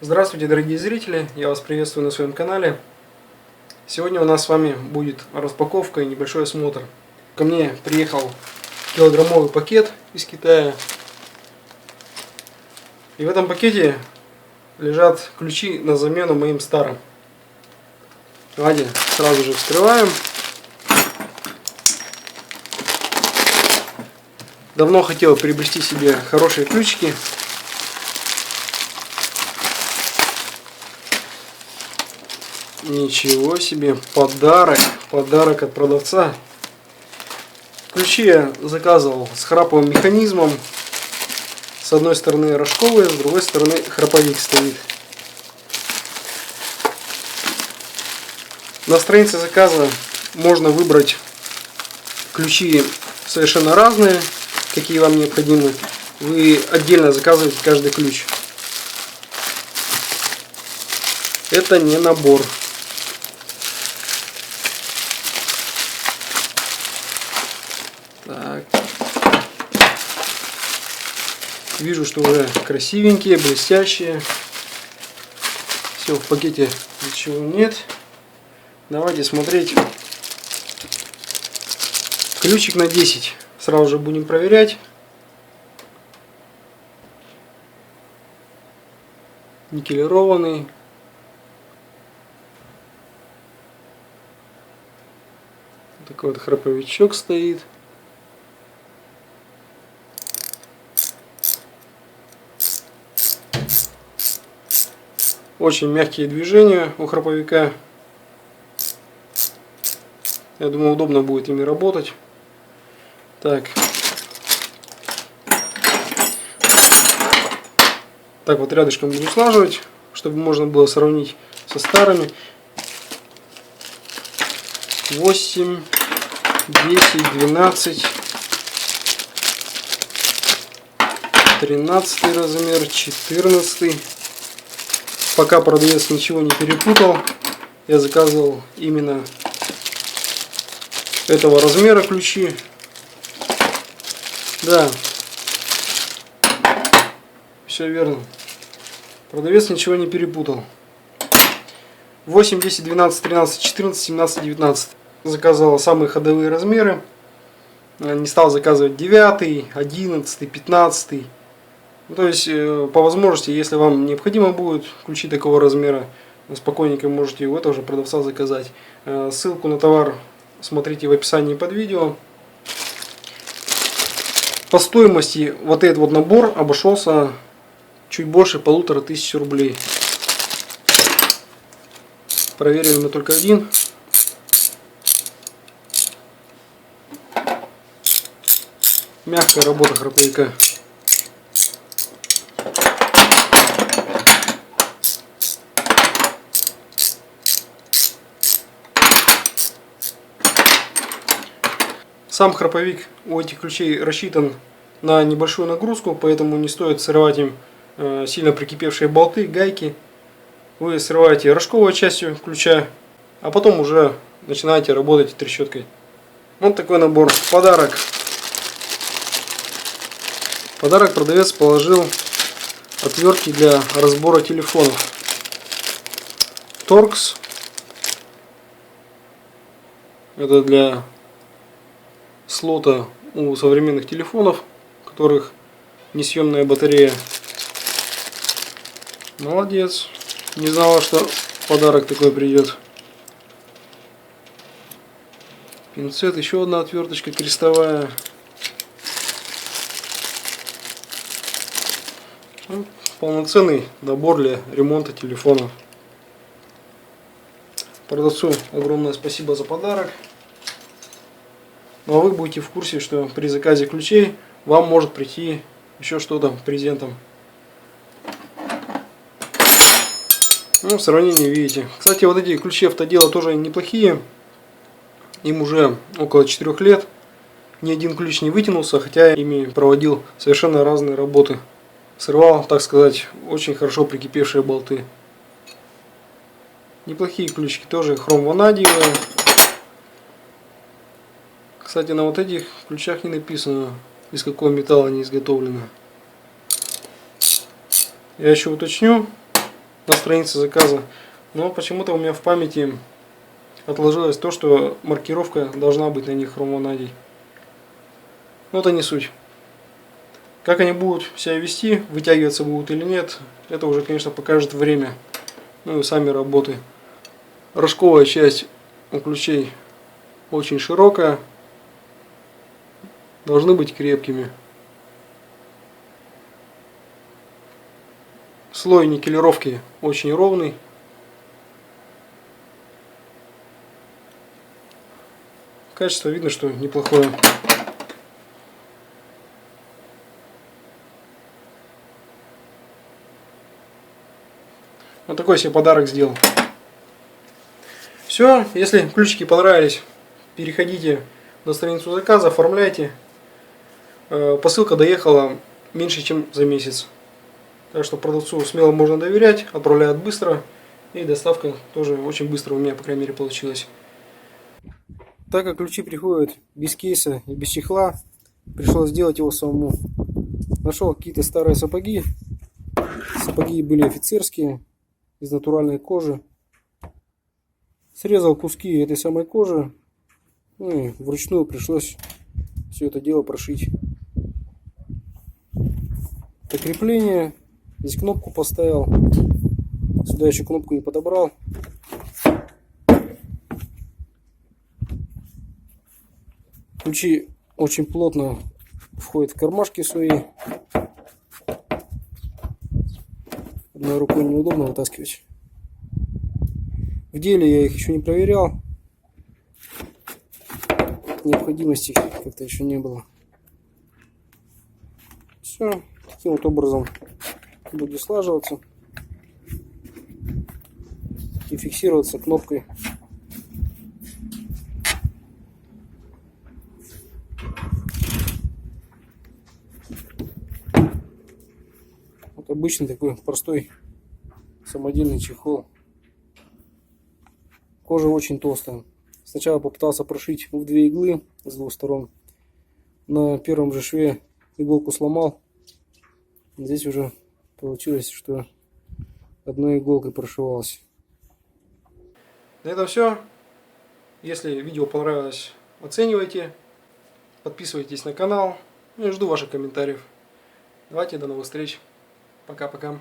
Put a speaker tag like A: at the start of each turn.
A: Здравствуйте, дорогие зрители! Я вас приветствую на своем канале. Сегодня у нас с вами будет распаковка и небольшой осмотр. Ко мне приехал килограммовый пакет из Китая. И в этом пакете лежат ключи на замену моим старым. Давайте сразу же вскрываем. Давно хотел приобрести себе хорошие ключики. Ничего себе, подарок от продавца. Ключи я заказывал с храповым механизмом. С одной стороны рожковые, с другой стороны храповик стоит. На странице заказа можно выбрать ключи совершенно разные, какие вам необходимы. Вы отдельно заказываете каждый ключ. Это не набор. Так. Вижу, что уже красивенькие, блестящие. Все, в пакете ничего нет. Давайте смотреть. Ключик на 10. Сразу же будем проверять. Никелированный. Такой вот храповичок стоит. Очень мягкие движения у храповика. Я думаю, удобно будет ими работать. Так. Так вот рядышком буду слаживать, чтобы можно было сравнить со старыми. 8, 10, 12, 13 размер, 14. Пока продавец ничего не перепутал, я заказывал именно этого размера ключи. Да, все верно. Продавец ничего не перепутал. 8, 10, 12, 13, 14, 17, 19. Заказывал самые ходовые размеры. Не стал заказывать 9, 11, 15. То есть, по возможности, если вам необходимо будет ключи такого размера, спокойненько можете у этого же продавца заказать. Ссылку на товар смотрите в описании под видео. По стоимости вот этот вот набор обошелся чуть больше 1500 рублей. Проверили мы только один. Мягкая работа храповика. Сам храповик у этих ключей рассчитан на небольшую нагрузку, поэтому не стоит срывать им сильно прикипевшие болты, гайки. Вы срываете рожковой частью ключа, а потом уже начинаете работать трещоткой. Вот такой набор. Подарок. Подарок продавец положил отвертки для разбора телефонов. Торкс. Это для слота у современных телефонов, у которых несъемная батарея. Молодец. Не знала, что подарок такой придет. Пинцет, еще одна отверточка крестовая. Полноценный набор для ремонта телефонов. Продавцу огромное спасибо за подарок. Ну а вы будете в курсе, что при заказе ключей вам может прийти еще что-то презентом. Ну, в сравнении видите. Кстати, вот эти ключи автодела тоже неплохие. Им уже около 4 лет. Ни один ключ не вытянулся, хотя ими проводил совершенно разные работы. Срывал, так сказать, очень хорошо прикипевшие болты. Неплохие ключики, тоже хром-ванадиевые. Кстати, на вот этих ключах не написано, из какого металла они изготовлены. Я еще уточню. на странице заказа. Но почему-то у меня в памяти отложилось то, что маркировка должна быть на них хромванадий. Но это не суть. Как они будут себя вести, вытягиваться будут или нет, это уже, конечно, покажет время. Ну и сами работы. Рожковая часть у ключей очень широкая. Должны быть крепкими. Слой никелировки очень ровный. Качество видно, что неплохое. Вот такой себе подарок сделал. Все, если ключики понравились, переходите на страницу заказа, оформляйте. Посылка доехала меньше, чем за месяц. Так что продавцу смело можно доверять, отправляют быстро. И доставка тоже очень быстро у меня, по крайней мере, получилась. Так как ключи приходят без кейса и без чехла, пришлось сделать его самому. Нашел какие-то старые сапоги. Сапоги были офицерские, из натуральной кожи. Срезал куски этой самой кожи. Ну и вручную пришлось все это дело прошить. Это крепление. Здесь кнопку поставил. Сюда еще кнопку не подобрал. Ключи очень плотно входят в кармашки свои. Одной рукой неудобно вытаскивать. В деле я их еще не проверял. Необходимости как-то еще не было. Все, таким вот образом будет слаживаться и фиксироваться кнопкой. Вот обычный такой простой самодельный чехол. Кожа очень толстая. Сначала попытался прошить в 2 иглы с 2 сторон. На первом же шве иголку сломал. Здесь уже получилось, что одной иголкой прошивалось. На этом все. Если видео понравилось, оценивайте. Подписывайтесь на канал. И жду ваших комментариев. Давайте, до новых встреч. Пока-пока.